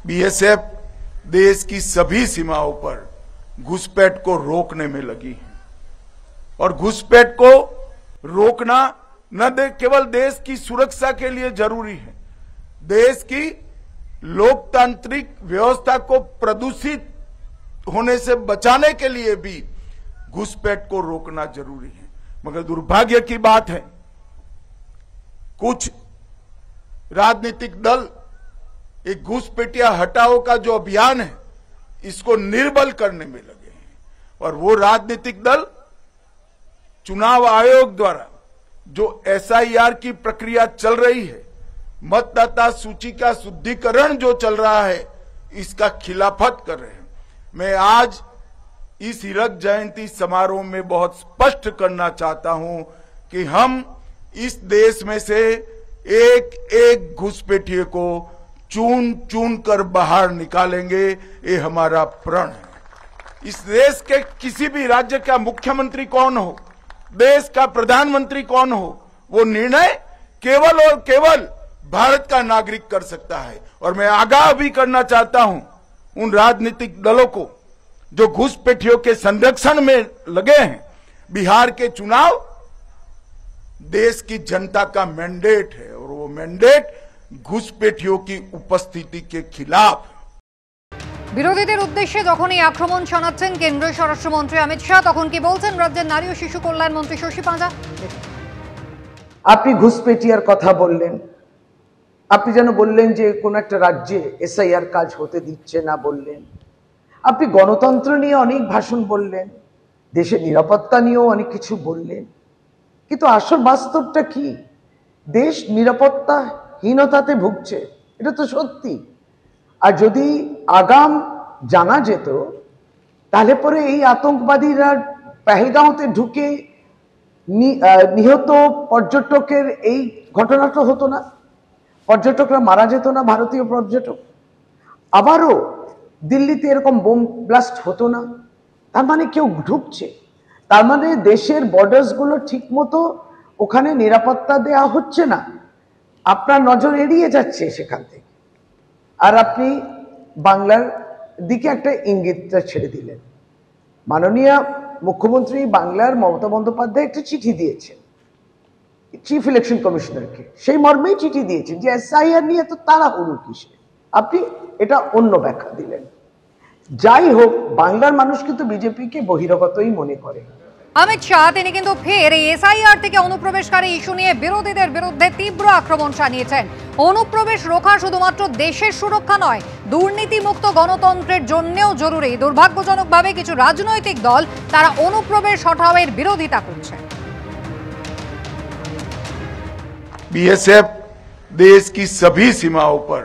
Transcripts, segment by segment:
BSF देश की सभी सीमाओं पर घुसपैठ को रोकने में लगी है और घुसपैठ को रोकना न केवल देश की सुरक्षा के लिए जरूरी है, देश की लोकतांत्रिक व्यवस्था को प्रदूषित होने से बचाने के लिए भी घुसपैठ को रोकना जरूरी है। मगर दुर्भाग्य की बात है, कुछ राजनीतिक दल एक घुसपैठिया हटाओ का जो अभियान है इसको निर्बल करने में लगे हैं और वो राजनीतिक दल चुनाव आयोग द्वारा जो एसआईआर की प्रक्रिया चल रही है, मतदाता सूची का शुद्धिकरण जो चल रहा है, इसका खिलाफत कर रहे हैं। मैं आज इस हीरक जयंती समारोह में बहुत स्पष्ट करना चाहता हूं कि हम इस देश में से एक एक घुसपैठिए को चुन चुन कर बाहर निकालेंगे, ये हमारा प्रण है। इस देश के किसी भी राज्य का मुख्यमंत्री कौन हो, देश का प्रधानमंत्री कौन हो, वो निर्णय केवल और केवल भारत का नागरिक कर सकता है। और मैं आगाह भी करना चाहता हूं उन राजनीतिक दलों को जो घुसपैठियों के संरक्षण में लगे हैं। बिहार के चुनाव देश की जनता का मैंडेट है और वो मैंडेट घुसपैठियों की उपस्थिति के खिलाफ। বিরোধীদের উদ্দেশ্যে যখন এই আক্রমণ শোনাচ্ছেন কেন্দ্রীয় স্বরাষ্ট্রমন্ত্রী অমিত শাহ, তখন কি বলছেন রাজ্যের নারী ও শিশু কল্যাণ মন্ত্রী শশী পাঁজা? আপনি ঘুষপেটিয়ার কথা বললেন, আপনি যেন বললেন যে কোন একটা রাজ্যে এসআইআর কাজ হতে দিচ্ছে না বললেন, আপনি গণতন্ত্র নিয়ে অনেক ভাষণ বললেন, দেশের নিরাপত্তা নিয়েও অনেক কিছু বললেন, কিন্তু আসল বাস্তবটা কি? দেশ নিরাপত্তাহীনতাতে ভুগছে, এটা তো সত্যি। আর যদি আগাম জানা যেত তাহলে পরে এই আতঙ্কবাদীরা পেহেলগাঁওতে ঢুকে নিহত পর্যটকের এই ঘটনাটা হতো না, পর্যটকরা মারা যেত না, ভারতীয় পর্যটক। আবারও দিল্লিতে এরকম বোম ব্লাস্ট হতো না। তার মানে কেউ ঢুকছে, তার মানে দেশের বর্ডার্সগুলো ঠিকমতো ওখানে নিরাপত্তা দেওয়া হচ্ছে না, আপনার নজর এড়িয়ে যাচ্ছে সেখান থেকে। আর আপনি বাংলার দিকে একটা ইঙ্গিতটা ছেড়ে দিলেন। মাননীয় মুখ্যমন্ত্রী বাংলার মমতা বন্দ্যোপাধ্যায় একটা চিঠি দিয়েছেন চিফ ইলেকশন কমিশনারকে, সেই মর্মেই চিঠি দিয়েছেন যে এসআইআর নিয়ে তো তাড়াহুড়ো কিসে। আপনি এটা অন্য ব্যাখ্যা দিলেন। যাই হোক, বাংলার মানুষ কিন্তু বিজেপিকে বহিরাগতই মনে করে। অমিত শাহ তিনি কিন্তু ফের এই এসআইআর থেকে অনুপ্রবেশকারী ইস্যু নিয়ে বিরোধীদের বিরুদ্ধে তীব্র আক্রমণ চালিয়েছেন। অনুপ্রবেশ রোখা শুধুমাত্র দেশের সুরক্ষা নয়, দুর্নীতিমুক্ত গণতন্ত্রের জন্যও জরুরি। দুর্ভাগ্যজনকভাবে কিছু রাজনৈতিক দল তারা অনুপ্রবেশ হটাওয়ের বিরোধিতা করছে। बीएसएफ देश की सभी सीमाओं पर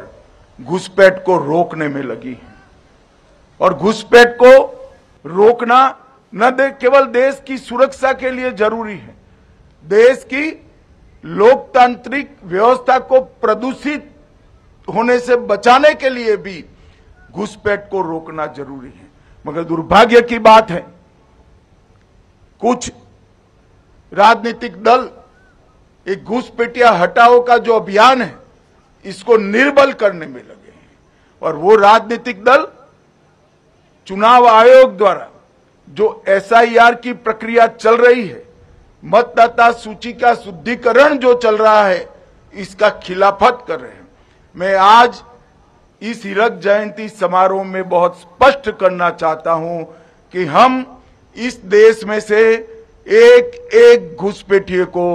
घुसपैठ को रोकने में लगी है और घुसपैठ को रोकना न केवल देश की सुरक्षा के लिए जरूरी है, देश की लोकतांत्रिक व्यवस्था को प्रदूषित होने से बचाने के लिए भी घुसपैठ को रोकना जरूरी है। मगर दुर्भाग्य की बात है, कुछ राजनीतिक दल एक घुसपैठिया हटाओ का जो अभियान है इसको निर्बल करने में लगे हैं और वो राजनीतिक दल चुनाव आयोग द्वारा जो एसआईआर की प्रक्रिया चल रही है, मतदाता सूची का शुद्धिकरण जो चल रहा है, इसका खिलाफत कर रहे हैं। मैं आज इस हीरक जयंती समारोह में बहुत स्पष्ट करना चाहता हूं कि हम इस देश में से एक एक घुसपैठिए को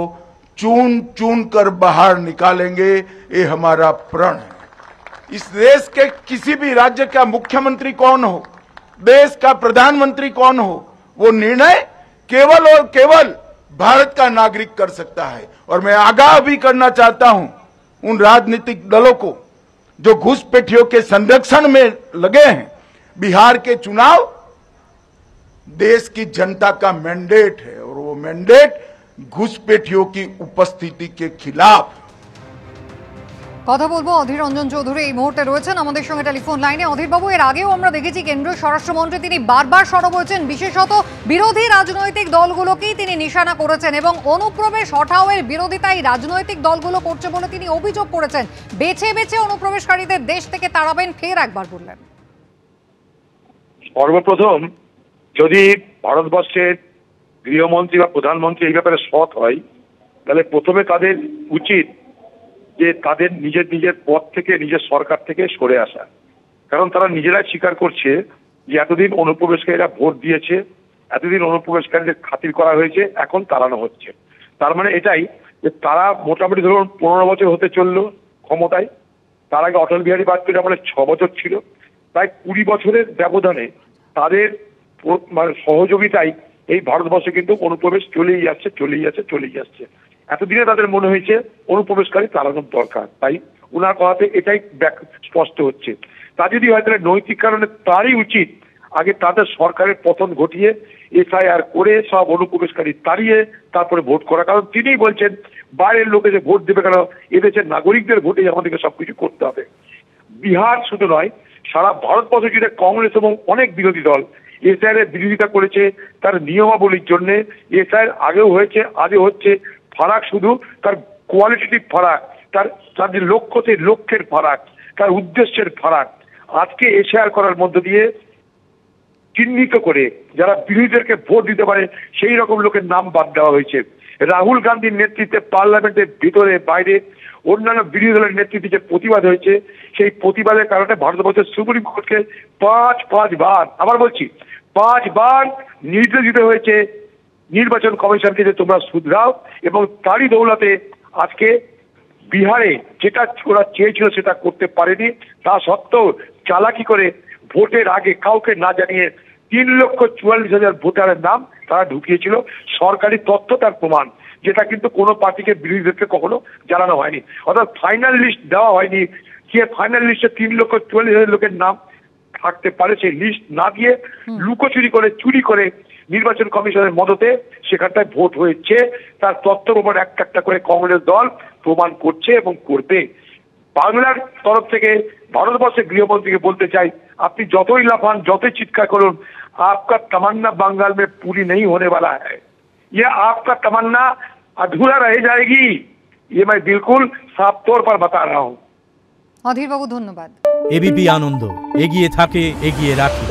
चुन चुन कर बाहर निकालेंगे, ये हमारा प्रण है। इस देश के किसी भी राज्य का मुख्यमंत्री कौन हो, देश का प्रधानमंत्री कौन हो, वो निर्णय केवल और केवल भारत का नागरिक कर सकता है। और मैं आगाह भी करना चाहता हूं उन राजनीतिक दलों को जो घुसपैठियों के संरक्षण में लगे हैं। बिहार के चुनाव देश की जनता का मैंडेट है और वो मैंडेट घुसपैठियों की उपस्थिति के खिलाफ। কথা বলবো অধীর রঞ্জন চৌধুরী এই মুহূর্তে রয়েছেন আমাদের সঙ্গে টেলিফোন লাইনে। অধীর বাবু, এর আগেও আমরা দেখেছি কেন্দ্রীয় স্বরাষ্ট্রমন্ত্রী তিনি বারবার সরব হয়েছেন, বিশেষত বিরোধী রাজনৈতিক দলগুলোকেই তিনি নিশানা করেছেন এবং অনুপ্রবেশ হটাওয়ের বিরোধিতাই রাজনৈতিক দলগুলো করছে বলে তিনি অভিযোগ করেছেন। বেছে বেছে অনুপ্রবেশকারীদের দেশ থেকে তাড়াবেন, ফের একবার বললেন। সর্বপ্রথম যদি ভারতবর্ষের গৃহমন্ত্রী বা প্রধানমন্ত্রী এই ব্যাপারে সৎ হয়, তাহলে প্রথমে তাদের উচিত যে তাদের নিজের নিজের পদ থেকে, নিজের সরকার থেকে সরে আসা। কারণ তারা নিজেরাই স্বীকার করছে যে এতদিন অনুপ্রবেশকারীরা ভোট দিয়েছে, এতদিন অনুপ্রবেশকারীদের খাতির করা হয়েছে, এখন তাড়ানো হচ্ছে। তার মানে এটাই যে তারা মোটামুটি ধরুন 15 বছর হতে চললো ক্ষমতায়। তার আগে অটল বিহারী বাজপেয়ীর আমলে 6 বছর ছিল। প্রায় 20 বছরের ব্যবধানে তাদের মানে সহযোগিতায় এই ভারতবর্ষে কিন্তু অনুপ্রবেশ চলেই যাচ্ছে। এতদিনে তাদের মনে হয়েছে অনুপ্রবেশকারী তাড়ানোর দরকার, তাই ওনার কথাতে এটাই স্পষ্ট হচ্ছে। তা যদি হয় তাহলে নৈতিক কারণে তারই উচিত আগে তাদের সরকারের পতন ঘটিয়ে এসআইআর করে সব অনুপ্রবেশকারী তাড়িয়ে তারপরে ভোট করা। কারণ তিনিই বলছেন বাইরের লোকে যে ভোট দেবে কেন, এদেশের নাগরিকদের ভোটে আমাদেরকে সবকিছু করতে হবে। বিহার শুধু নয়, সারা ভারতবর্ষ জুড়ে কংগ্রেস এবং অনেক বিরোধী দল এসআইআর এর বিরোধিতা করেছে তার নিয়মাবলীর জন্য। এসআইআর আগেও হয়েছে, আজও হচ্ছে। ফারাক শুধু তার কোয়ালিটেটিভ ফারাক, তার যে লক্ষ্য সেই লক্ষ্যের ফারাক, তার উদ্দেশ্যের ফারাক। আজকে এসআইআর করার মধ্য দিয়ে চিহ্নিত করে যারা বিরোধীদেরকে ভোট দিতে পারে সেই রকম লোকের নাম বাদ দেওয়া হয়েছে। রাহুল গান্ধীর নেতৃত্বে পার্লামেন্টের ভিতরে বাইরে অন্যান্য বিরোধী দলের নেতৃত্বে যে প্রতিবাদ হয়েছে, সেই প্রতিবাদের কারণে ভারতবর্ষের সুপ্রিম কোর্টকে 5 বার, আবার বলছি 5 বার নির্দেশ দিতে হয়েছে নির্বাচন কমিশনকে যে তোমরা শুধরাও। এবং তারই দৌলতে আজকে বিহারে যেটা ওরা চেয়েছিল সেটা করতে পারেনি। তা সত্ত্বেও চালাকি করে ভোটের আগে কাউকে না জানিয়ে 3,44,000 ভোটারের নাম তারা ঢুকিয়েছিল। সরকারি তথ্য তার প্রমাণ, যেটা কিন্তু কোনো পার্টিকে বিরোধীদেরকে কখনো জানানো হয়নি। অর্থাৎ ফাইনাল লিস্ট দেওয়া হয়নি, যে ফাইনাল লিস্টে 3,44,000 লোকের নাম থাকতে পারে সেই লিস্ট না দিয়ে লুকোচুরি করে, চুরি করে নির্বাচন কমিশনের মদতে সেখানটায় ভোট হয়েছে। তার তথ্য প্রমাণ একটা করে কংগ্রেস দল প্রমাণ করছে এবং করবে। বাংলার তরফ থেকে ভারতবর্ষের গৃহমন্ত্রীকে বলতে চাই, আপনি যতই লাফান, যতই চিৎকার করুন, आपका तमन्ना बंगाल में पूरी नहीं होने वाला है। ये आपका तमन्ना अधूरा रह जाएगी, ये मैं बिल्कुल साफ तौर पर बता रहा हूँ। অধীর বাবু, ধন্যবাদ। এবিপি আনন্দ, এগিয়ে থাকে, এগিয়ে রাখে।